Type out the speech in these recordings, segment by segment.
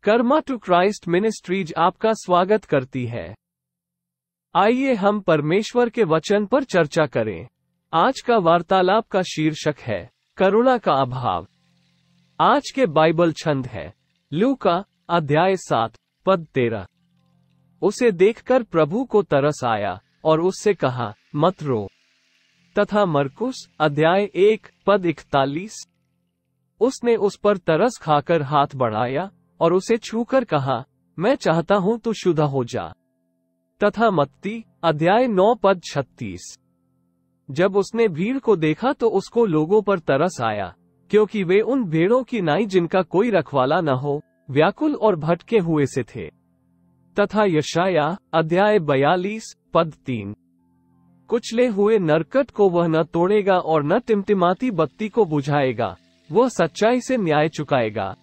Karma to Christ ministries आपका स्वागत करती है। आइए हम परमेश्वर के वचन पर चर्चा करें। आज का वार्तालाप का शीर्षक है करुणा का अभाव। आज के बाइबल छंद है लूका अध्याय 7 पद 13। उसे देखकर प्रभु को तरस आया और उससे कहा मत रो। तथा मरकुस अध्याय 1 पद 41। उसने उस पर तरस खाकर हाथ बढ़ाया और उसे छूकर कहा मैं चाहता हूं तू शुद्ध हो जा। तथा मत्ती अध्याय 9 पद 36। जब उसने भीड़ को देखा तो उसको लोगों पर तरस आया, क्योंकि वे उन भेड़ों की नाई जिनका कोई रखवाला न हो, व्याकुल और भटके हुए से थे। तथा यशाया अध्याय 42 पद 3। कुचले हुए नरकट को वह न तोड़ेगा और न टिमटिमाती बत्ती को बुझाएगा, वह सच्चाई से न्याय चुकाएगा।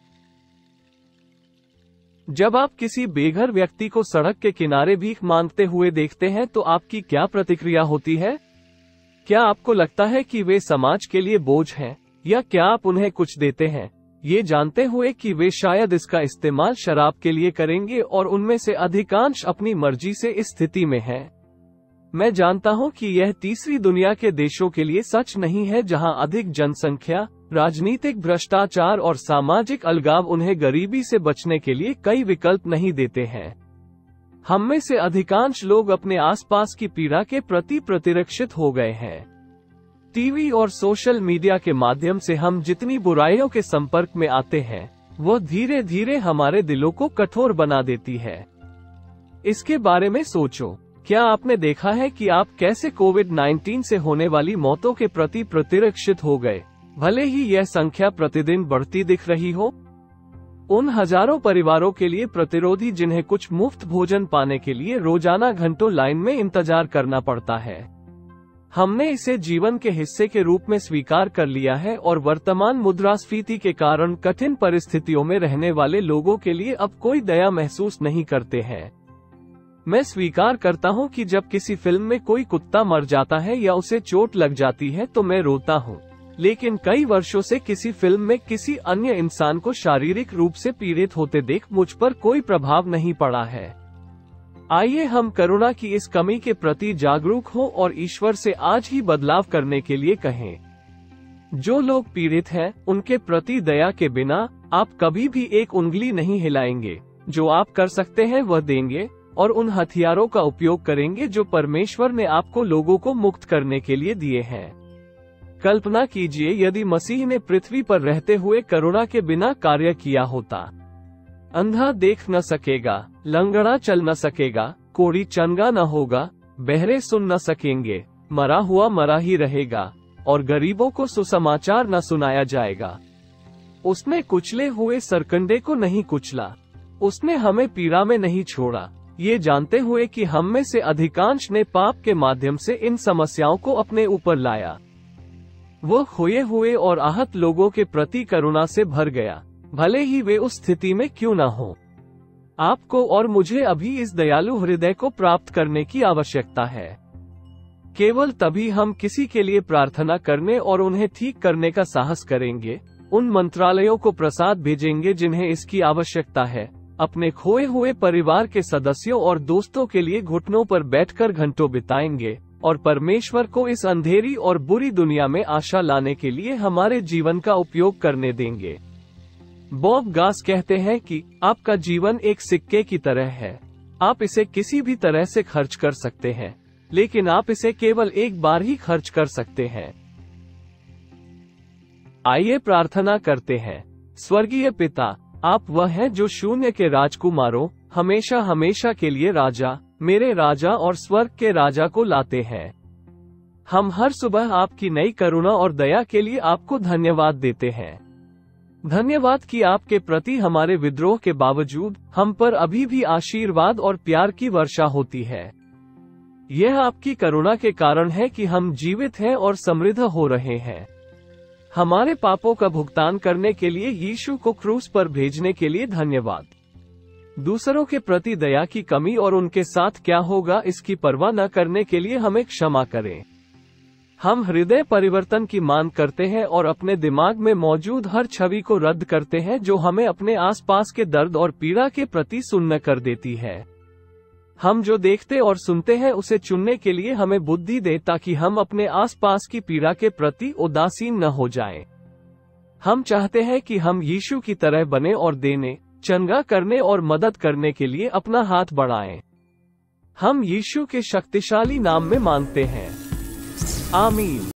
जब आप किसी बेघर व्यक्ति को सड़क के किनारे भीख मांगते हुए देखते हैं तो आपकी क्या प्रतिक्रिया होती है? क्या आपको लगता है कि वे समाज के लिए बोझ हैं, या क्या आप उन्हें कुछ देते हैं, ये जानते हुए कि वे शायद इसका इस्तेमाल शराब के लिए करेंगे और उनमें से अधिकांश अपनी मर्जी से इस स्थिति में हैं? मैं जानता हूं कि यह तीसरी दुनिया के देशों के लिए सच नहीं है, जहां अधिक जनसंख्या, राजनीतिक भ्रष्टाचार और सामाजिक अलगाव उन्हें गरीबी से बचने के लिए कई विकल्प नहीं देते हैं। हम में से अधिकांश लोग अपने आसपास की पीड़ा के प्रति प्रतिरक्षित हो गए हैं। टीवी और सोशल मीडिया के माध्यम से हम जितनी बुराइयों के संपर्क में आते हैं, वह धीरे धीरे हमारे दिलों को कठोर बना देती है। इसके बारे में सोचो, क्या आपने देखा है कि आप कैसे कोविड-19 से होने वाली मौतों के प्रति प्रतिरक्षित हो गए, भले ही यह संख्या प्रतिदिन बढ़ती दिख रही हो? उन हजारों परिवारों के लिए प्रतिरोधी जिन्हें कुछ मुफ्त भोजन पाने के लिए रोजाना घंटों लाइन में इंतजार करना पड़ता है। हमने इसे जीवन के हिस्से के रूप में स्वीकार कर लिया है और वर्तमान मुद्रास्फीति के कारण कठिन परिस्थितियों में रहने वाले लोगों के लिए अब कोई दया महसूस नहीं करते हैं। मैं स्वीकार करता हूं कि जब किसी फिल्म में कोई कुत्ता मर जाता है या उसे चोट लग जाती है तो मैं रोता हूं, लेकिन कई वर्षों से किसी फिल्म में किसी अन्य इंसान को शारीरिक रूप से पीड़ित होते देख मुझ पर कोई प्रभाव नहीं पड़ा है। आइए हम करुणा की इस कमी के प्रति जागरूक हों और ईश्वर से आज ही बदलाव करने के लिए कहें। जो लोग पीड़ित हैं, उनके प्रति दया के बिना आप कभी भी एक उंगली नहीं हिलाएंगे। जो आप कर सकते हैं वह देंगे और उन हथियारों का उपयोग करेंगे जो परमेश्वर ने आपको लोगों को मुक्त करने के लिए दिए हैं। कल्पना कीजिए यदि मसीह ने पृथ्वी पर रहते हुए करुणा के बिना कार्य किया होता। अंधा देख न सकेगा, लंगड़ा चल न सकेगा, कोढ़ी चंगा न होगा, बहरे सुन न सकेंगे, मरा हुआ मरा ही रहेगा और गरीबों को सुसमाचार न सुनाया जाएगा। उसने कुचले हुए सरकंडे को नहीं कुचला, उसने हमें पीड़ा में नहीं छोड़ा, ये जानते हुए कि हम में से अधिकांश ने पाप के माध्यम से इन समस्याओं को अपने ऊपर लाया। वह खोए हुए और आहत लोगों के प्रति करुणा से भर गया, भले ही वे उस स्थिति में क्यों न हो। आपको और मुझे अभी इस दयालु हृदय को प्राप्त करने की आवश्यकता है। केवल तभी हम किसी के लिए प्रार्थना करने और उन्हें ठीक करने का साहस करेंगे, उन मंत्रालयों को प्रसाद भेजेंगे जिन्हें इसकी आवश्यकता है, अपने खोए हुए परिवार के सदस्यों और दोस्तों के लिए घुटनों पर बैठकर घंटों बिताएंगे और परमेश्वर को इस अंधेरी और बुरी दुनिया में आशा लाने के लिए हमारे जीवन का उपयोग करने देंगे। बॉब गास कहते हैं कि आपका जीवन एक सिक्के की तरह है। आप इसे किसी भी तरह से खर्च कर सकते हैं, लेकिन आप इसे केवल एक बार ही खर्च कर सकते हैं। आइए प्रार्थना करते हैं। स्वर्गीय पिता, आप वह हैं जो शून्य के राजकुमारों, हमेशा हमेशा के लिए राजा, मेरे राजा और स्वर्ग के राजा को लाते हैं। हम हर सुबह आपकी नई करुणा और दया के लिए आपको धन्यवाद देते हैं। धन्यवाद कि आपके प्रति हमारे विद्रोह के बावजूद हम पर अभी भी आशीर्वाद और प्यार की वर्षा होती है। यह आपकी करुणा के कारण है कि हम जीवित हैं और समृद्ध हो रहे हैं। हमारे पापों का भुगतान करने के लिए यीशु को क्रूस पर भेजने के लिए धन्यवाद। दूसरों के प्रति दया की कमी और उनके साथ क्या होगा इसकी परवाह न करने के लिए हमें क्षमा करें। हम हृदय परिवर्तन की मांग करते हैं और अपने दिमाग में मौजूद हर छवि को रद्द करते हैं जो हमें अपने आसपास के दर्द और पीड़ा के प्रति सुन्न कर देती है। हम जो देखते और सुनते हैं उसे चुनने के लिए हमें बुद्धि दे ताकि हम अपने आसपास की पीड़ा के प्रति उदासीन न हो जाएं। हम चाहते हैं कि हम यीशु की तरह बने और देने, चंगा करने और मदद करने के लिए अपना हाथ बढ़ाएं। हम यीशु के शक्तिशाली नाम में मांगते हैं। आमीन।